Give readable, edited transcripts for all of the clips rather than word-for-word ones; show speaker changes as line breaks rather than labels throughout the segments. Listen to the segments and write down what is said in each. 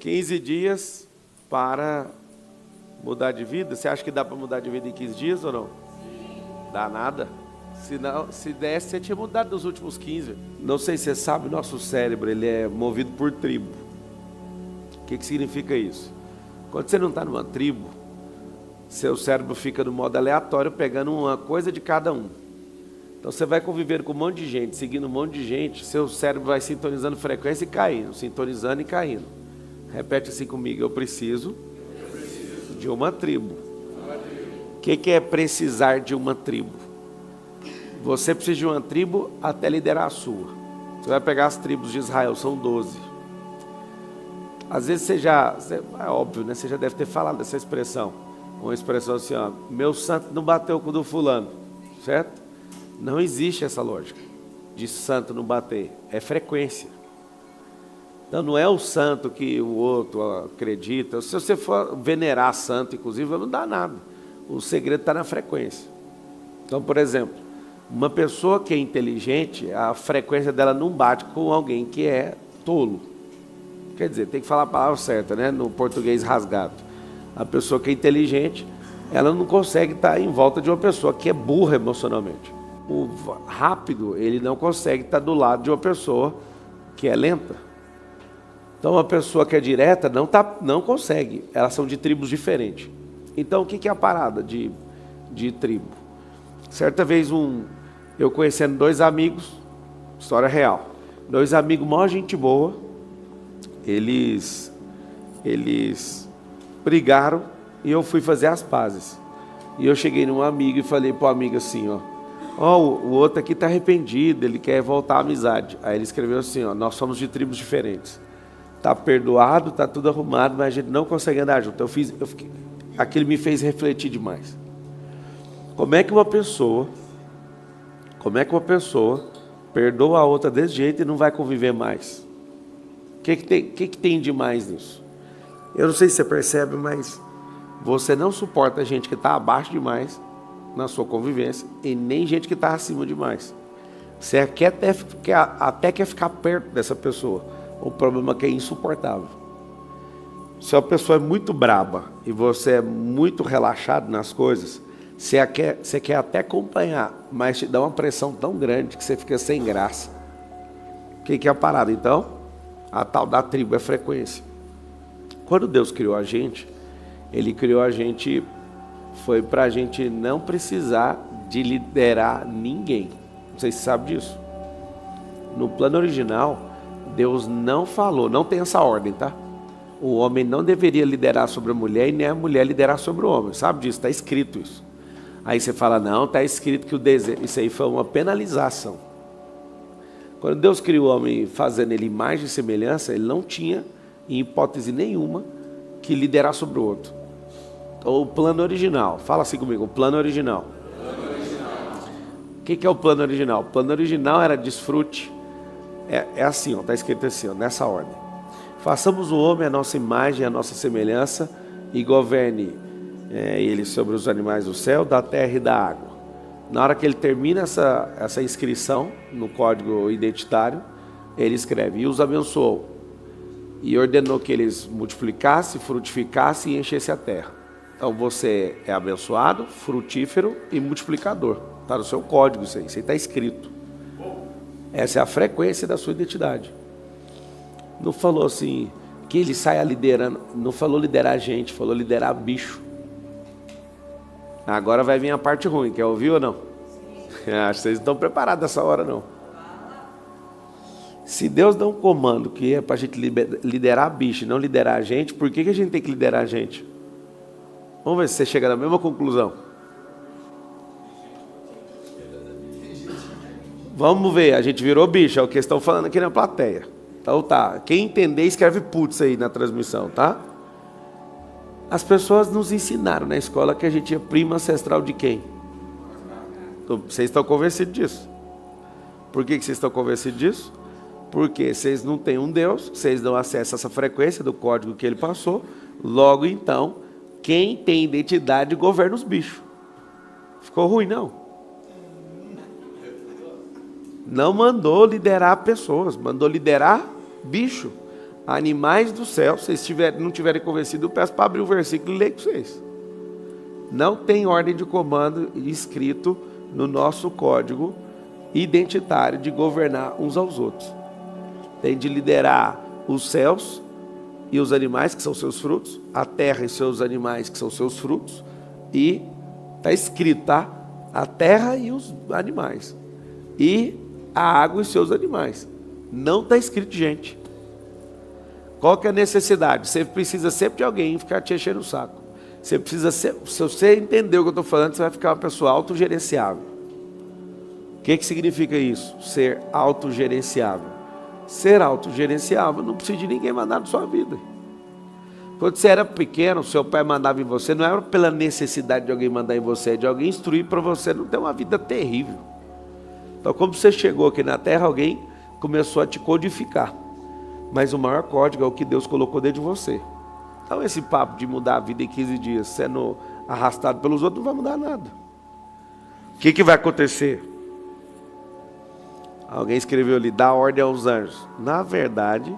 15 dias para mudar de vida. Você acha que dá para mudar de vida em 15 dias ou não? Dá nada. Se desse, você tinha mudado nos últimos 15. Não sei se você sabe, nosso cérebro ele é movido por tribo. O que significa isso? Quando você não está numa tribo, seu cérebro fica no modo aleatório, pegando uma coisa de cada um. Então você vai conviver com um monte de gente, seguindo um monte de gente, seu cérebro vai sintonizando frequência e caindo, sintonizando e caindo. Repete assim comigo: eu preciso de uma tribo. O que é precisar de uma tribo? Você precisa de uma tribo até liderar a sua. Você vai pegar as tribos de Israel, são 12. Às vezes é óbvio, né? Você já deve ter falado dessa expressão. Uma expressão assim, ó: meu santo não bateu com o do fulano, certo? Não existe essa lógica de santo não bater, é frequência. Então não é o santo que o outro acredita. Se você for venerar santo, inclusive, não dá nada. O segredo está na frequência. Então, por exemplo, uma pessoa que é inteligente, a frequência dela não bate com alguém que é tolo. Quer dizer, tem que falar a palavra certa, né? No português rasgado. A pessoa que é inteligente, ela não consegue estar em volta de uma pessoa que é burra emocionalmente. O rápido, ele não consegue estar do lado de uma pessoa que é lenta. Então, uma pessoa que é direta não consegue. Elas são de tribos diferentes. Então, o que é a parada de tribo? Certa vez, eu conhecendo 2 amigos, história real. 2 amigos, maior gente boa, eles brigaram e eu fui fazer as pazes. E eu cheguei num amigo e falei pro amigo assim, o outro aqui está arrependido, ele quer voltar à amizade. Aí ele escreveu assim, nós somos de tribos diferentes. Está perdoado, está tudo arrumado, mas a gente não consegue andar junto. Aquilo me fez refletir demais. Como é que uma pessoa perdoa a outra desse jeito e não vai conviver mais? O que tem de mais nisso? Eu não sei se você percebe, mas você não suporta gente que está abaixo demais na sua convivência e nem gente que está acima demais. Você até quer ficar perto dessa pessoa. O problema é que é insuportável. Se a pessoa é muito braba e você é muito relaxado nas coisas, você quer até acompanhar, mas te dá uma pressão tão grande que você fica sem graça. O que é a parada então? A tal da tribo é frequência. Quando Deus criou a gente, Ele criou a gente, foi para a gente não precisar de liderar ninguém. Não sei se você sabe disso. No plano original, Deus não falou, não tem essa ordem, tá? O homem não deveria liderar sobre a mulher e nem a mulher liderar sobre o homem. Sabe disso? Está escrito isso. Aí você fala, não, está escrito que o desejo... Isso aí foi uma penalização. Quando Deus criou o homem fazendo ele imagem e semelhança, ele não tinha, em hipótese nenhuma, que liderar sobre o outro. Então, o plano original, fala assim comigo, o plano original. O que é o plano original? O plano original era desfrute. É assim, está escrito assim, nessa ordem. Façamos o homem a nossa imagem, a nossa semelhança, e governe ele sobre os animais do céu, da terra e da água. Na hora que ele termina essa inscrição no código identitário, ele escreve, e os abençoou, e ordenou que eles multiplicassem, frutificassem e enchessem a terra. Então você é abençoado, frutífero e multiplicador. Está no seu código isso aí está escrito. Essa é a frequência da sua identidade. Não falou assim, que ele saia liderando, não falou liderar gente, falou liderar bicho. Agora vai vir a parte ruim, quer ouvir ou não? Acho que vocês não estão preparados nessa hora não. Se Deus dá um comando que é para a gente liderar bicho e não liderar a gente, por que a gente tem que liderar a gente? Vamos ver se você chega na mesma conclusão. Vamos ver, a gente virou bicho, é o que estão falando aqui na plateia. Então tá, quem entender escreve putz aí na transmissão, tá? As pessoas nos ensinaram na escola que a gente é primo ancestral de quem? Então, vocês estão convencidos disso. Por que vocês estão convencidos disso? Porque vocês não têm um Deus, vocês não acessam essa frequência do código que ele passou, logo então, quem tem identidade governa os bichos. Ficou ruim, não? Não mandou liderar pessoas, mandou liderar bicho. Animais do céu, se vocês não tiverem convencido, eu peço para abrir o versículo e ler com vocês. Não tem ordem de comando escrito no nosso código identitário de governar uns aos outros. Tem de liderar os céus e os animais, que são seus frutos, a terra e seus animais, que são seus frutos, e está escrito, tá? A terra e os animais, e a água e seus animais. Não está escrito gente. Qual que é a necessidade? Você precisa sempre de alguém ficar te enchendo o saco. Você precisa se você entender o que eu estou falando, você vai ficar uma pessoa autogerenciável. O que significa isso? Ser autogerenciável. Ser autogerenciável não precisa de ninguém mandar na sua vida. Quando você era pequeno, seu pai mandava em você, não era pela necessidade de alguém mandar em você, é de alguém instruir para você não ter uma vida terrível. Então, como você chegou aqui na terra, alguém começou a te codificar. Mas o maior código é o que Deus colocou dentro de você. Então esse papo de mudar a vida em 15 dias, sendo arrastado pelos outros, não vai mudar nada. O que vai acontecer? Alguém escreveu ali, dá ordem aos anjos. Na verdade,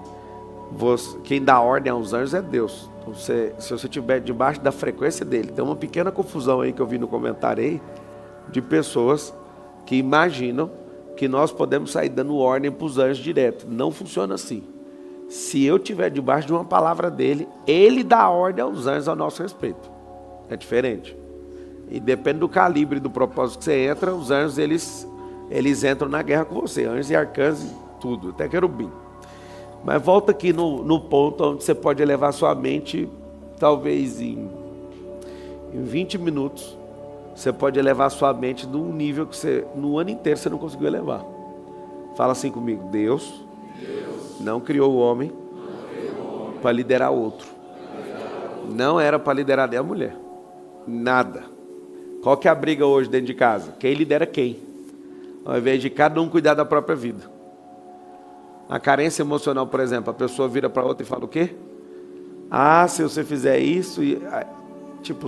quem dá ordem aos anjos é Deus. Então, se você estiver debaixo da frequência dele, tem uma pequena confusão aí que eu vi no comentário aí, de pessoas que imaginam que nós podemos sair dando ordem para os anjos direto. Não funciona assim. Se eu estiver debaixo de uma palavra dele, ele dá ordem aos anjos ao nosso respeito. É diferente. E depende do calibre e do propósito que você entra, os anjos eles entram na guerra com você. Anjos e arcanjos, tudo, até querubim. Mas volta aqui no ponto onde você pode elevar sua mente, talvez em 20 minutos, você pode elevar sua mente num nível que no ano inteiro você não conseguiu elevar. Fala assim comigo, Deus não criou o homem para liderar outro. Não era para liderar nem a mulher. Nada. Qual que é a briga hoje dentro de casa? Quem lidera quem? Ao invés de cada um cuidar da própria vida. A carência emocional, por exemplo, a pessoa vira para outra e fala o quê? Ah, se você fizer isso...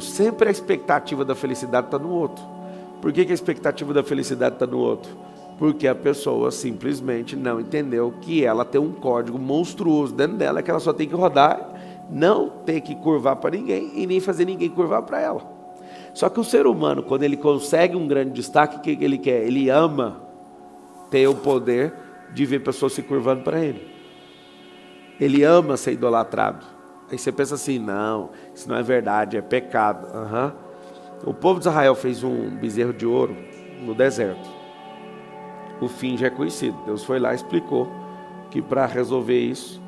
sempre a expectativa da felicidade está no outro. Por que a expectativa da felicidade está no outro? Porque a pessoa simplesmente não entendeu que ela tem um código monstruoso dentro dela, que ela só tem que rodar, não ter que curvar para ninguém e nem fazer ninguém curvar para ela. Só que o ser humano, quando ele consegue um grande destaque, o que ele quer? Ele ama ter o poder de ver pessoas se curvando para ele. Ele ama ser idolatrado. Aí você pensa assim, não, isso não é verdade, é pecado. O povo de Israel fez um bezerro de ouro no deserto. O fim já é conhecido. Deus foi lá e explicou que para resolver isso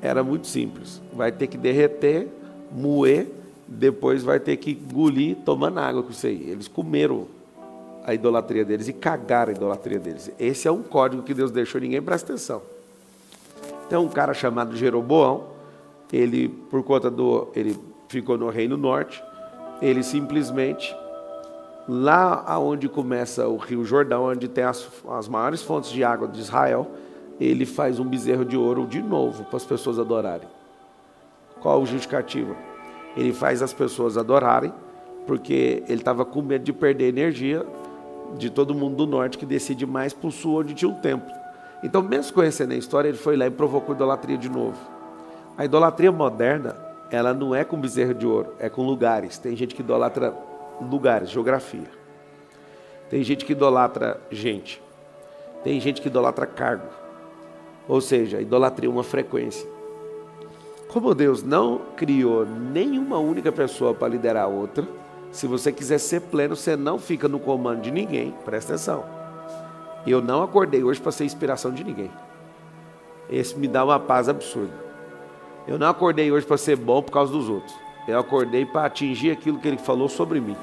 era muito simples. Vai ter que derreter, moer, depois vai ter que engolir tomando água com isso aí. Eles comeram a idolatria deles e cagaram a idolatria deles. Esse é um código que Deus deixou, ninguém presta atenção. Tem um cara chamado Jeroboão, ele, por conta ele ficou no Reino Norte, ele simplesmente, lá onde começa o Rio Jordão, onde tem as maiores fontes de água de Israel, ele faz um bezerro de ouro de novo para as pessoas adorarem. Qual a justificativa? Ele faz as pessoas adorarem, porque ele estava com medo de perder energia de todo mundo do norte que decide mais para o sul, onde tinha um templo. Então, mesmo conhecendo a história, ele foi lá e provocou idolatria de novo. A idolatria moderna, ela não é com bezerro de ouro, é com lugares. Tem gente que idolatra lugares, geografia. Tem gente que idolatra gente. Tem gente que idolatra cargo. Ou seja, a idolatria é uma frequência. Como Deus não criou nenhuma única pessoa para liderar a outra, se você quiser ser pleno, você não fica no comando de ninguém. Presta atenção. Eu não acordei hoje para ser inspiração de ninguém. Esse me dá uma paz absurda. Eu não acordei hoje para ser bom por causa dos outros. Eu acordei para atingir aquilo que Ele falou sobre mim.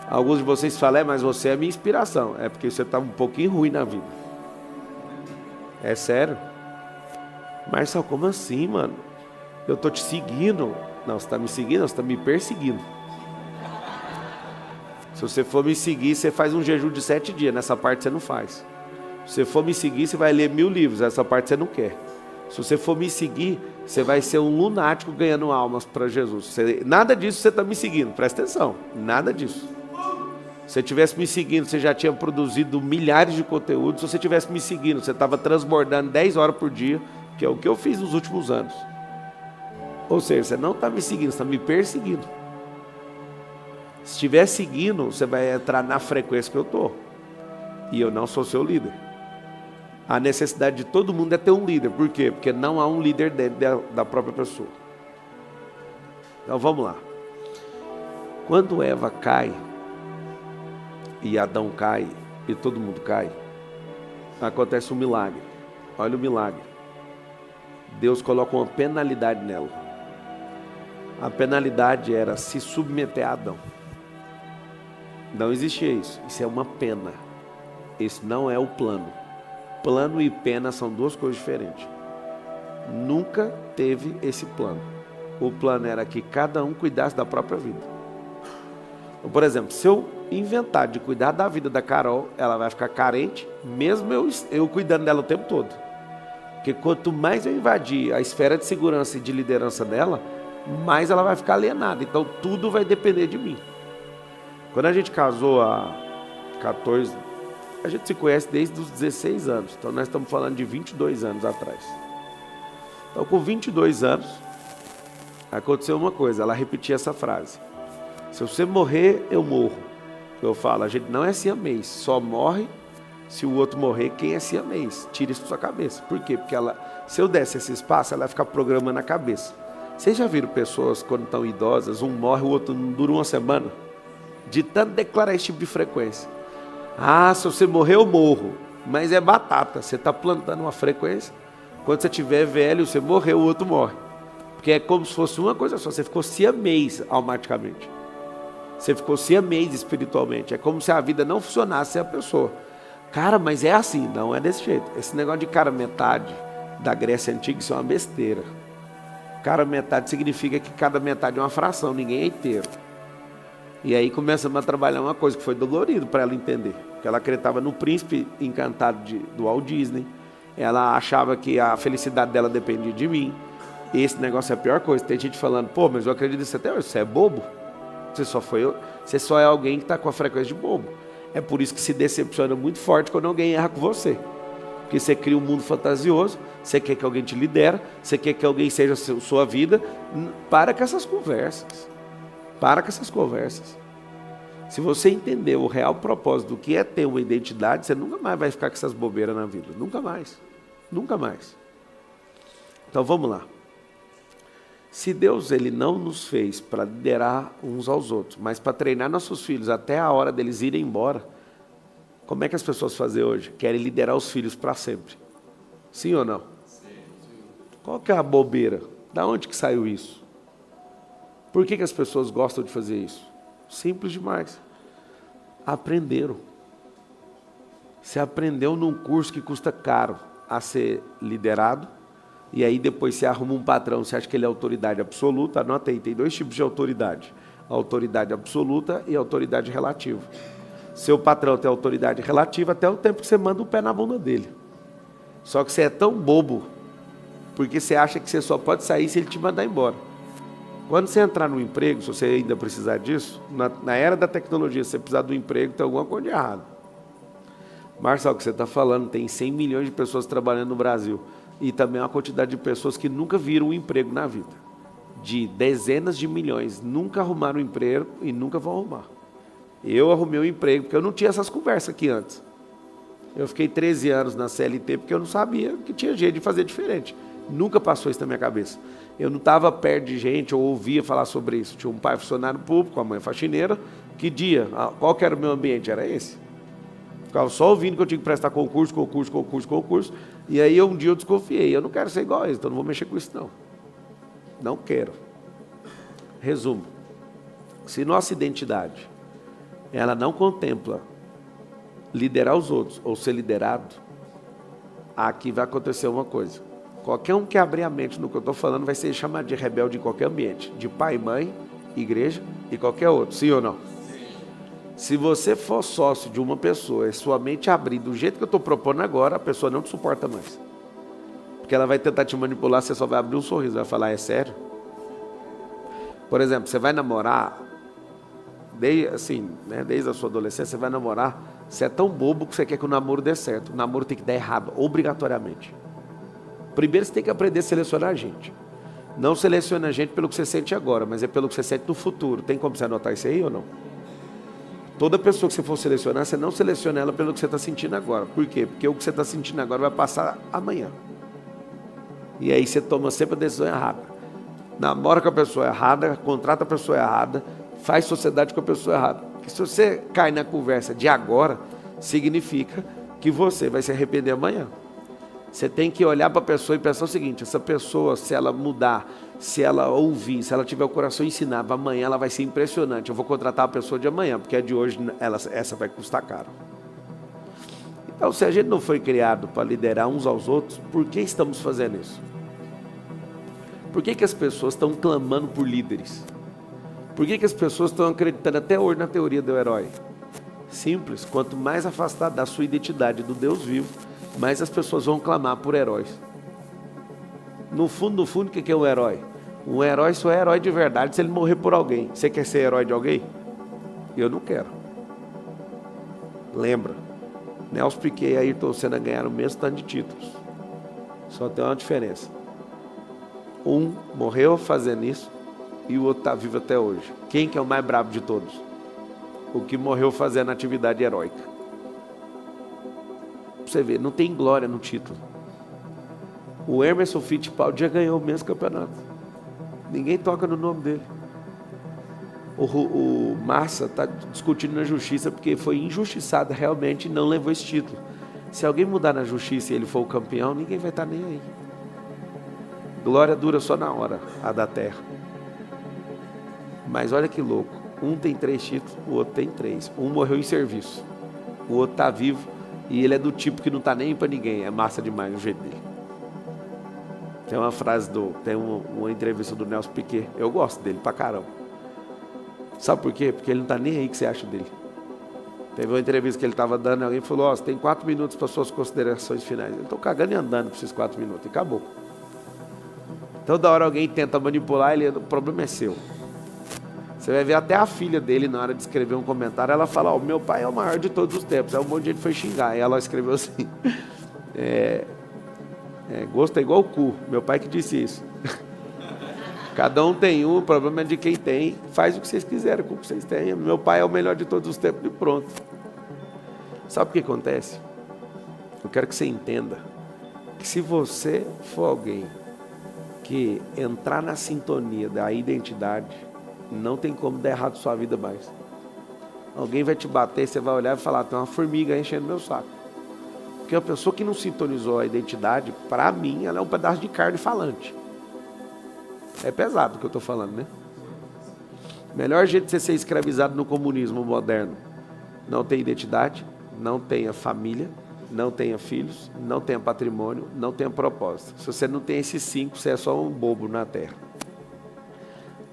Alguns de vocês falam, mas você é a minha inspiração. É porque você está um pouquinho ruim na vida. É sério? Marcelo, como assim, mano? Eu estou te seguindo. Não, você está me seguindo, você está me perseguindo. Se você for me seguir, você faz um jejum de 7 dias. Nessa parte você não faz. Se você for me seguir, você vai ler 1000 livros. Essa parte você não quer. Se você for me seguir, você vai ser um lunático ganhando almas para Jesus. Nada disso você está me seguindo. Presta atenção. Nada disso. Se você estivesse me seguindo, você já tinha produzido milhares de conteúdos. Se você estivesse me seguindo, você estava transbordando 10 horas por dia que é o que eu fiz nos últimos anos. Ou seja, você não está me seguindo, você está me perseguindo. Se estiver seguindo, você vai entrar na frequência que eu estou. E eu não sou seu líder. A necessidade de todo mundo é ter um líder. Por quê? Porque não há um líder dentro da própria pessoa. Então vamos lá. Quando Eva cai, e Adão cai, e todo mundo cai, acontece um milagre. Olha o milagre. Deus coloca uma penalidade nela. A penalidade era se submeter a Adão. Não existia isso. Isso é uma pena. Esse não é o plano. Plano e pena são duas coisas diferentes. Nunca teve esse plano. O plano era que cada um cuidasse da própria vida. Então, por exemplo, se eu inventar de cuidar da vida da Carol, ela vai ficar carente, mesmo eu cuidando dela o tempo todo. Porque quanto mais eu invadir a esfera de segurança e de liderança dela, mais ela vai ficar alienada. Então tudo vai depender de mim. Quando a gente casou há 14, a gente se conhece desde os 16 anos. Então nós estamos falando de 22 anos atrás. Então com 22 anos, aconteceu uma coisa, ela repetia essa frase: se você morrer, eu morro. Eu falo, a gente não é siamês, só morre se o outro morrer, quem é siamês. Tira isso da sua cabeça. Por quê? Porque se eu desse esse espaço, ela vai ficar programando a cabeça. Vocês já viram pessoas quando estão idosas, um morre, o outro não dura uma semana? De tanto declarar esse tipo de frequência. Ah, se você morrer, eu morro. Mas é batata, você está plantando uma frequência. Quando você estiver velho, você morreu, o outro morre. Porque é como se fosse uma coisa só, você ficou siamês automaticamente. Você ficou siamês espiritualmente. É como se a vida não funcionasse sem a pessoa. Cara, mas é assim, não é desse jeito. Esse negócio de cara metade da Grécia Antiga, isso é uma besteira. Cara metade significa que cada metade é uma fração, ninguém é inteiro. E aí começamos a trabalhar uma coisa que foi dolorido para ela entender. Que ela acreditava no príncipe encantado do Walt Disney. Ela achava que a felicidade dela dependia de mim. Esse negócio é a pior coisa. Tem gente falando, pô, mas eu acredito nisso até hoje. Você é bobo? Você só é alguém que está com a frequência de bobo. É por isso que se decepciona muito forte quando alguém erra com você. Porque você cria um mundo fantasioso, você quer que alguém te lidera, você quer que alguém seja a sua vida. Para com essas conversas. Para com essas conversas. Se você entender o real propósito do que é ter uma identidade, você nunca mais vai ficar com essas bobeiras na vida. Nunca mais. Nunca mais. Então vamos lá. Se Deus ele não nos fez para liderar uns aos outros, mas para treinar nossos filhos até a hora deles irem embora, como é que as pessoas fazem hoje? Querem liderar os filhos para sempre. Sim ou não? Sim. Qual que é a bobeira? Da onde que saiu isso? Por que as pessoas gostam de fazer isso? Simples demais. Aprenderam. Você aprendeu num curso que custa caro a ser liderado, e aí depois você arruma um patrão, você acha que ele é autoridade absoluta. Anota aí, tem 2 tipos de autoridade. A autoridade absoluta e a autoridade relativa. Seu patrão tem autoridade relativa até o tempo que você manda o pé na bunda dele. Só que você é tão bobo, porque você acha que você só pode sair se ele te mandar embora. Quando você entrar no emprego, se você ainda precisar disso, na era da tecnologia, se você precisar do emprego, tem alguma coisa de errado. Marcelo, o que você está falando, tem 100 milhões de pessoas trabalhando no Brasil. E também uma quantidade de pessoas que nunca viram um emprego na vida. De dezenas de milhões, nunca arrumaram um emprego e nunca vão arrumar. Eu arrumei um emprego, porque eu não tinha essas conversas aqui antes. Eu fiquei 13 anos na CLT, porque eu não sabia que tinha jeito de fazer diferente. Nunca passou isso na minha cabeça. Eu não estava perto de gente, ou ouvia falar sobre isso. Tinha um pai funcionário público, a mãe faxineira. Que dia? Qual que era o meu ambiente? Era esse. Ficava só ouvindo que eu tinha que prestar concurso. E aí um dia eu desconfiei. Eu não quero ser igual a eles, então não vou mexer com isso não. Não quero. Resumo. Se nossa identidade, ela não contempla liderar os outros ou ser liderado, aqui vai acontecer uma coisa. Qualquer um que abrir a mente no que eu estou falando vai ser chamado de rebelde em qualquer ambiente. De pai, mãe, igreja e qualquer outro. Sim ou não? Se você for sócio de uma pessoa e sua mente abrir do jeito que eu estou propondo agora, a pessoa não te suporta mais. Porque ela vai tentar te manipular, você só vai abrir um sorriso, vai falar, é sério? Por exemplo, você vai namorar, desde a sua adolescência, você vai namorar, você é tão bobo que você quer que o namoro dê certo. O namoro tem que dar errado, obrigatoriamente. Primeiro você tem que aprender a selecionar a gente. Não seleciona a gente pelo que você sente agora, mas é pelo que você sente no futuro. Tem como você anotar isso aí ou não? Toda pessoa que você for selecionar, você não seleciona ela pelo que você está sentindo agora. Por quê? Porque o que você está sentindo agora vai passar amanhã. E aí você toma sempre a decisão errada. Namora com a pessoa errada, contrata a pessoa errada, faz sociedade com a pessoa errada. Porque se você cai na conversa de agora, significa que você vai se arrepender amanhã. Você tem que olhar para a pessoa e pensar o seguinte: essa pessoa, se ela mudar, se ela ouvir, se ela tiver o coração ensinado, amanhã ela vai ser impressionante. Eu vou contratar a pessoa de amanhã, porque a de hoje, essa vai custar caro. Então, se a gente não foi criado para liderar uns aos outros, por que estamos fazendo isso? Por que as pessoas estão clamando por líderes? Por que as pessoas estão acreditando até hoje na teoria do herói? Simples: quanto mais afastado da sua identidade do Deus vivo, mais as pessoas vão clamar por heróis. No fundo, o que é um herói? Um herói só é herói de verdade se ele morrer por alguém. Você quer ser herói de alguém? Eu não quero. Lembra, Nelson Piquet e Ayrton Senna ganharam o mesmo tanto de títulos. Só tem uma diferença: um morreu fazendo isso e o outro está vivo até hoje. Quem que é o mais brabo de todos? O que morreu fazendo atividade heróica. Você vê, não tem glória no título. O Emerson Fittipaldi já ganhou o mesmo campeonato. Ninguém toca no nome dele. O Massa está discutindo na justiça porque foi injustiçado realmente e não levou esse título. Se alguém mudar na justiça e ele for o campeão, ninguém vai estar nem aí. Glória dura só na hora, a da terra. Mas olha que louco. Um tem 3 títulos, o outro tem 3. Um morreu em serviço. O outro está vivo. E ele é do tipo que não está nem para ninguém. É massa demais o jeito dele. Tem uma frase tem uma entrevista do Nelson Piquet. Eu gosto dele pra caramba. Sabe por quê? Porque ele não está nem aí que você acha dele. Teve uma entrevista que ele estava dando e alguém falou: você tem 4 minutos para suas considerações finais. Eu estou cagando e andando por esses 4 minutos. E acabou. Toda hora alguém tenta manipular ele, o problema é seu. Você vai ver até a filha dele, na hora de escrever um comentário, ela fala: meu pai é o maior de todos os tempos. Aí um monte de gente foi xingar. E ela escreveu assim: gosto é igual o cu. Meu pai que disse isso. Cada um tem um, o problema é de quem tem. Faz o que vocês quiserem com o que vocês têm. Meu pai é o melhor de todos os tempos e pronto. Sabe o que acontece? Eu quero que você entenda que se você for alguém que entrar na sintonia da identidade, não tem como dar errado sua vida mais. Alguém vai te bater, você vai olhar e falar: tem uma formiga enchendo meu saco. Porque a pessoa que não sintonizou a identidade, para mim, ela é um pedaço de carne falante. É pesado o que eu estou falando, né? Melhor jeito de você ser escravizado no comunismo moderno: não tem identidade, não tenha família, não tenha filhos, não tenha patrimônio, não tenha propósito. Se você não tem esses 5, você é só um bobo na terra.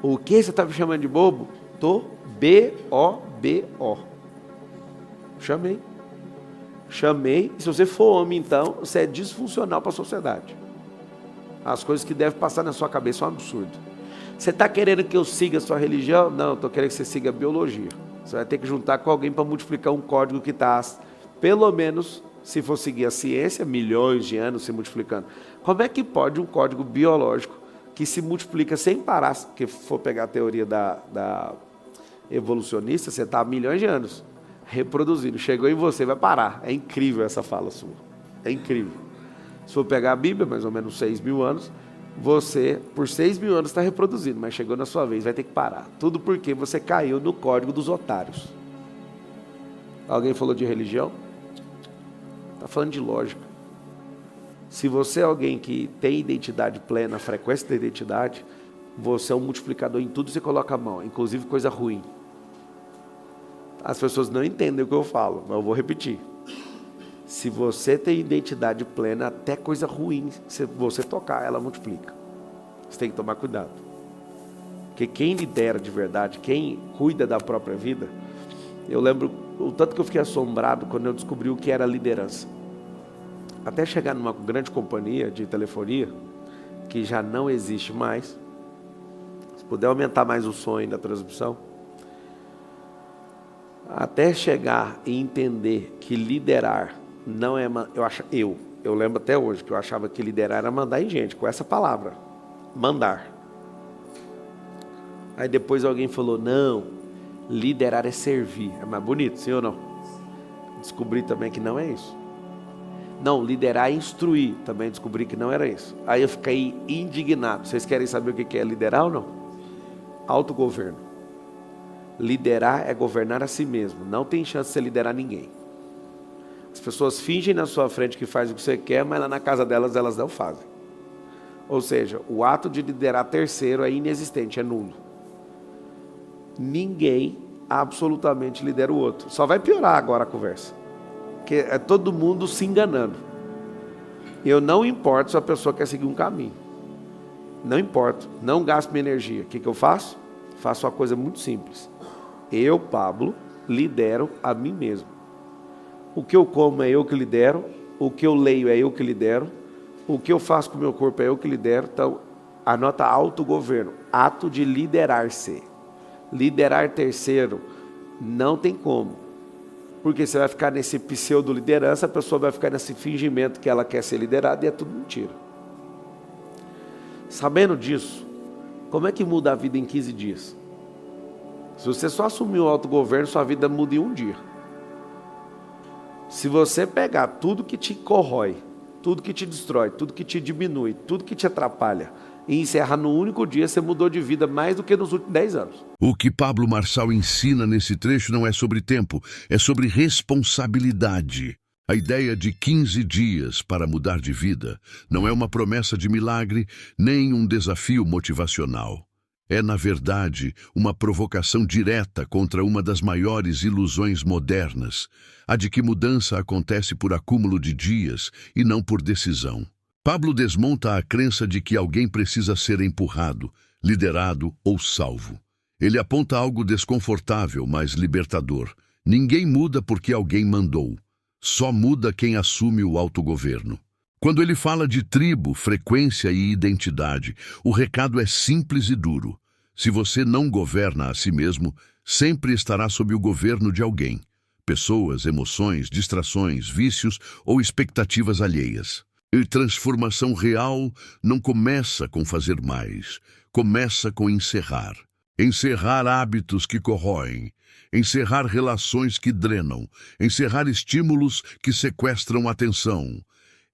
O que você está me chamando de bobo? B-O-B-O. Chamei. E se você for homem, então, você é disfuncional para a sociedade. As coisas que devem passar na sua cabeça são um absurdo. Você está querendo que eu siga a sua religião? Não, eu estou querendo que você siga a biologia. Você vai ter que juntar com alguém para multiplicar um código que está, pelo menos, se for seguir a ciência, milhões de anos se multiplicando. Como é que pode um código biológico que se multiplica sem parar? Porque se for pegar a teoria da evolucionista, você está há milhões de anos reproduzindo. Chegou em você, vai parar. É incrível essa fala sua. É incrível. Se for pegar a Bíblia, mais ou menos 6.000 anos, você, por 6.000 anos, está reproduzindo, mas chegou na sua vez, vai ter que parar. Tudo porque você caiu no código dos otários. Alguém falou de religião? Está falando de lógica. Se você é alguém que tem identidade plena, frequência da identidade, você é um multiplicador em tudo que você coloca a mão, inclusive coisa ruim. As pessoas não entendem o que eu falo, mas eu vou repetir. Se você tem identidade plena, até coisa ruim, se você tocar, ela multiplica. Você tem que tomar cuidado. Porque quem lidera de verdade, quem cuida da própria vida, eu lembro o tanto que eu fiquei assombrado quando eu descobri o que era liderança. Até chegar numa grande companhia de telefonia, que já não existe mais, se puder aumentar mais o sonho da transmissão, até chegar e entender que liderar não é, Eu lembro até hoje que eu achava que liderar era mandar em gente, com essa palavra, mandar. Aí depois alguém falou, não, liderar é servir. É mais bonito, sim ou não? Descobri também que não é isso. Não, liderar é instruir. Também descobri que não era isso. Aí eu fiquei indignado. Vocês querem saber o que é liderar ou não? Autogoverno. Liderar é governar a si mesmo. Não tem chance de você liderar ninguém. As pessoas fingem na sua frente que faz o que você quer, mas lá na casa delas, elas não fazem. Ou seja, o ato de liderar terceiro é inexistente, é nulo. Ninguém absolutamente lidera o outro. Só vai piorar agora a conversa. Porque é todo mundo se enganando. Eu não importo se a pessoa quer seguir um caminho. Não importa. Não gasto minha energia. O que eu faço? Faço uma coisa muito simples. Eu, Pablo, lidero a mim mesmo. O que eu como é eu que lidero. O que eu leio é eu que lidero. O que eu faço com o meu corpo é eu que lidero. Então, anota autogoverno. Ato de liderar-se. Liderar terceiro não tem como. Porque você vai ficar nesse pseudo-liderança, a pessoa vai ficar nesse fingimento que ela quer ser liderada e é tudo mentira. Sabendo disso, como é que muda a vida em 15 dias? Se você só assumir o autogoverno, sua vida muda em um dia. Se você pegar tudo que te corrói, tudo que te destrói, tudo que te diminui, tudo que te atrapalha, e encerrar no único dia, você mudou de vida mais do que nos últimos 10 anos.
O que Pablo Marçal ensina nesse trecho não é sobre tempo, é sobre responsabilidade. A ideia de 15 dias para mudar de vida não é uma promessa de milagre, nem um desafio motivacional. É, na verdade, uma provocação direta contra uma das maiores ilusões modernas, a de que mudança acontece por acúmulo de dias e não por decisão. Pablo desmonta a crença de que alguém precisa ser empurrado, liderado ou salvo. Ele aponta algo desconfortável, mas libertador. Ninguém muda porque alguém mandou. Só muda quem assume o autogoverno. Quando ele fala de tribo, frequência e identidade, o recado é simples e duro. Se você não governa a si mesmo, sempre estará sob o governo de alguém. Pessoas, emoções, distrações, vícios ou expectativas alheias. E transformação real não começa com fazer mais, começa com encerrar. Encerrar hábitos que corroem, encerrar relações que drenam, encerrar estímulos que sequestram atenção,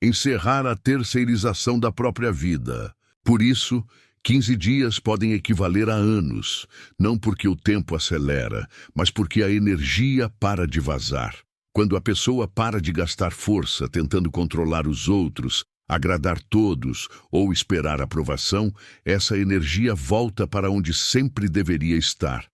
encerrar a terceirização da própria vida. Por isso, 15 dias podem equivaler a anos, não porque o tempo acelera, mas porque a energia para de vazar. Quando a pessoa para de gastar força tentando controlar os outros, agradar todos ou esperar aprovação, essa energia volta para onde sempre deveria estar,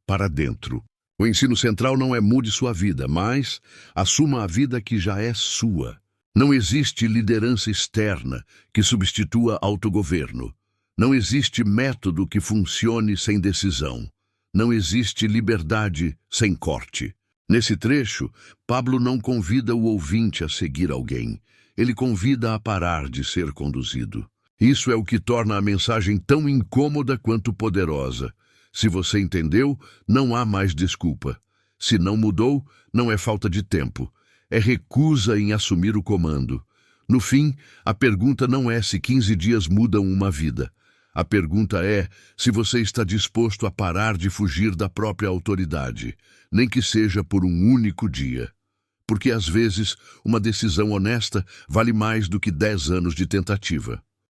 para dentro. O ensino central não é mude sua vida, mas assuma a vida que já é sua. Não existe liderança externa que substitua autogoverno. Não existe método que funcione sem decisão. Não existe liberdade sem corte. Nesse trecho, Pablo não convida o ouvinte a seguir alguém. Ele convida a parar de ser conduzido. Isso é o que torna a mensagem tão incômoda quanto poderosa. Se você entendeu, não há mais desculpa. Se não mudou, não é falta de tempo. É recusa em assumir o comando. No fim, a pergunta não é se 15 dias mudam uma vida. A pergunta é se você está disposto a parar de fugir da própria autoridade, nem que seja por um único dia. Porque às vezes, uma decisão honesta vale mais do que 10 anos de tentativa.